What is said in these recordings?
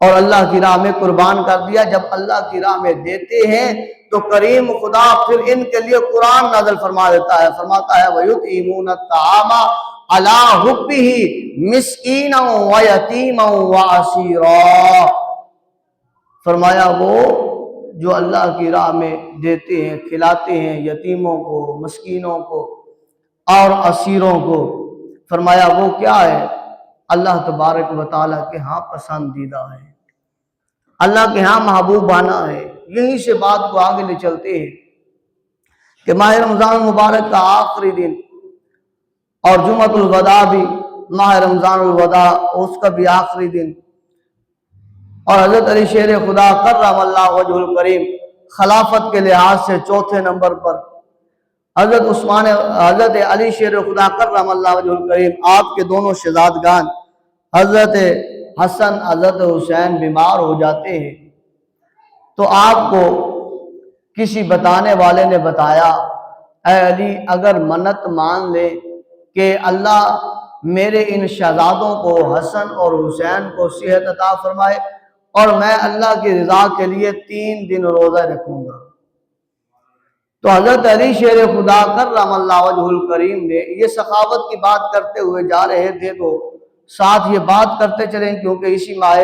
اور اللہ کی راہ میں قربان کر دیا۔ جب اللہ کی راہ میں دیتے ہیں تو کریم خدا پھر ان کے لیے قرآن نازل فرما دیتا ہے، فرماتا ہے وَيُطْعِمُونَ الطَّعَامَ عَلَىٰ حُبِّهِ مِسْكِينًا وَيَتِيمًا وَأَسِيرًا۔ فرمایا وہ جو اللہ کی راہ میں دیتے ہیں، کھلاتے ہیں یتیموں کو، مسکینوں کو اور اسیروں کو، فرمایا وہ کیا ہے؟ اللہ تبارک و تعالیٰ کے ہاں پسندیدہ ہے، اللہ کے ہاں محبوبانہ ہے۔ یہیں سے بات کو آگے لے چلتے ہیں کہ ماہ رمضان المبارک کا آخری دن اور جمعۃ الوداع بھی ماہ رمضان الوداع اس کا بھی آخری دن، اور حضرت علی شیر خدا کرم اللہ وجہ الکریم خلافت کے لحاظ سے چوتھے نمبر پر، حضرت علی شیر خدا کرم اللہ وجہ الکریم آپ کے دونوں شہزادگان حضرت حسن حضرت حسین بیمار ہو جاتے ہیں، تو آپ کو کسی بتانے والے نے بتایا اے علی اگر منت مان لے کہ اللہ میرے ان شہزادوں کو حسن اور حسین کو صحت عطا فرمائے اور میں اللہ کی رضا کے لیے 3 دن روزہ رکھوں گا، تو حضرت علی شیر خدا کرم اللہ وجہ الکریم نے یہ سخاوت کی بات کرتے ہوئے جا رہے تھے، تو ساتھ یہ بات کرتے چلیں کیونکہ اسی ماہ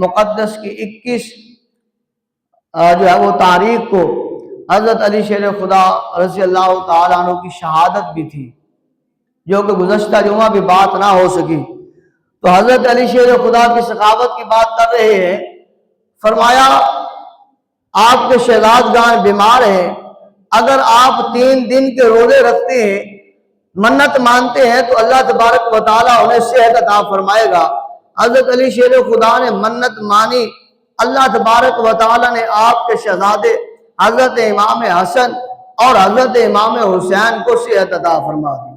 مقدس کی 21 جو ہے وہ تاریخ کو حضرت علی شیر خدا رضی اللہ تعالیٰ عنہ کی شہادت بھی تھی، جو کہ گزشتہ جمعہ بھی بات نہ ہو سکی۔ تو حضرت علی شیر خدا کی سخاوت کی بات کر رہے ہیں، فرمایا آپ کے شہزادگان بیمار ہیں، اگر آپ 3 دن کے روزے رکھتے ہیں، منت مانتے ہیں تو اللہ تبارک و تعالیٰ انہیں صحت عطا فرمائے گا۔ حضرت علی شیر خدا نے منت مانی، اللہ تبارک و تعالیٰ نے آپ کے شہزادے حضرت امام حسن اور حضرت امام حسین کو صحت عطا فرما دی۔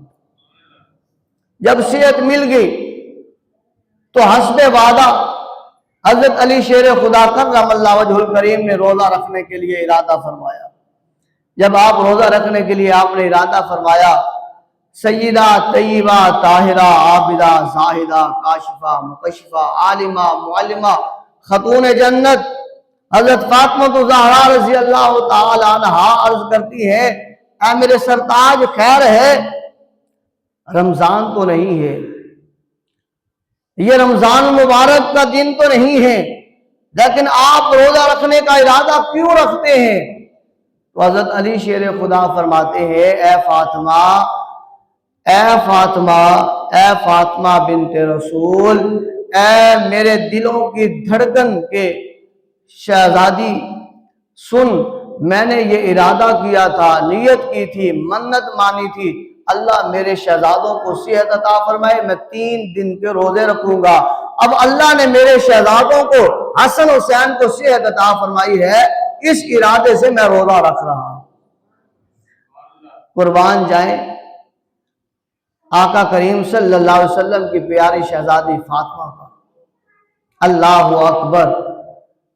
جب صحت مل گئی تو حسب وعدہ حضرت علی شیر خدا کرم اللہ وجہ الکریم نے روزہ رکھنے کے لیے ارادہ فرمایا۔ جب آپ روزہ رکھنے کے لیے آپ نے ارادہ فرمایا، سیدہ طیبہ طاہرہ عابدہ زاہدہ کاشفہ مکشفہ عالمہ معلمہ خاتون جنت حضرت فاطمہ الزہرا رضی اللہ تعالی عنہ عرض کرتی ہے اے میرے سرتاج خیر ہے، رمضان تو نہیں ہے، یہ رمضان مبارک کا دن تو نہیں ہے، لیکن آپ روزہ رکھنے کا ارادہ کیوں رکھتے ہیں؟ تو حضرت علی شیر خدا فرماتے ہیں اے فاطمہ اے فاطمہ اے فاطمہ بنت رسول، اے میرے دلوں کی دھڑکن کے شہزادی سن، میں نے یہ ارادہ کیا تھا، نیت کی تھی، منت مانی تھی، اللہ میرے شہزادوں کو صحت عطا فرمائے، میں 3 دن کے روزے رکھوں گا۔ اب اللہ نے میرے شہزادوں کو حسن حسین کو صحت عطا فرمائی ہے، اس ارادے سے میں روزہ رکھ رہا ہوں۔ قربان جائیں آقا کریم صلی اللہ علیہ وسلم کی پیاری شہزادی فاطمہ کا، اللہ اکبر،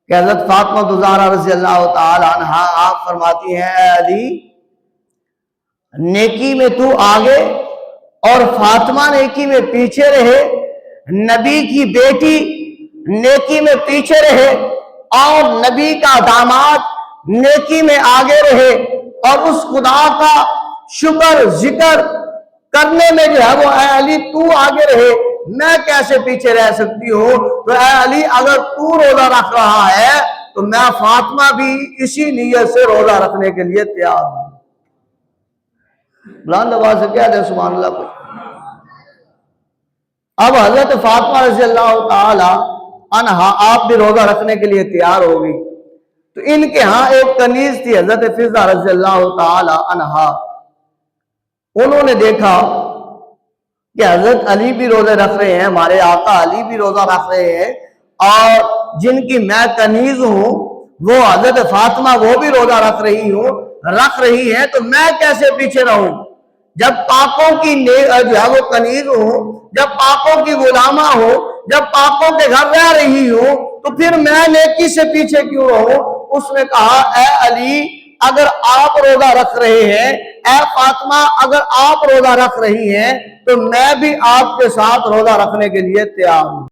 کہ حضرت فاطمہ الزہرا رضی اللہ تعالی عنہ آپ فرماتی ہیں اے علی نیکی میں تو آگے اور فاطمہ نیکی میں پیچھے رہے، نبی کی بیٹی نیکی میں پیچھے رہے اور نبی کا داماد نیکی میں آگے رہے، اور اس خدا کا شکر ذکر کرنے میں جو ہے وہ اے علی تو آگے رہے، میں کیسے پیچھے رہ سکتی ہوں؟ تو اے علی اگر تو روزہ رکھ رہا ہے تو میں فاطمہ بھی اسی نیت سے روزہ رکھنے کے لیے تیار ہوں۔ بلند آواز سے کہہ دیں سبحان اللہ کوئی۔ اب حضرت فاطمہ رضی اللہ تعالی عنہا آپ بھی روزہ رکھنے کے لیے تیار ہو گئی، تو ان کے ہاں ایک کنیز تھی حضرت فضہ رضی اللہ تعالی عنہا، انہوں نے دیکھا کہ حضرت علی بھی روزے رکھ رہے ہیں، ہمارے آقا علی بھی روزہ رکھ رہے ہیں، اور جن کی میں کنیز ہوں وہ حضرت فاطمہ وہ بھی روزہ رکھ رہی ہیں، تو میں کیسے پیچھے رہوں؟ جب پاکوں کی جو ہے وہ کنیز ہوں، جب پاکوں کی غلامہ ہوں، جب پاکوں کے گھر رہ رہی ہوں، تو پھر میں نیکی سے پیچھے کیوں رہوں؟ اس نے کہا اے علی اگر آپ روزہ رکھ رہے ہیں، اے فاطمہ اگر آپ روزہ رکھ رہی ہیں، تو میں بھی آپ کے ساتھ روزہ رکھنے کے لیے تیار ہوں۔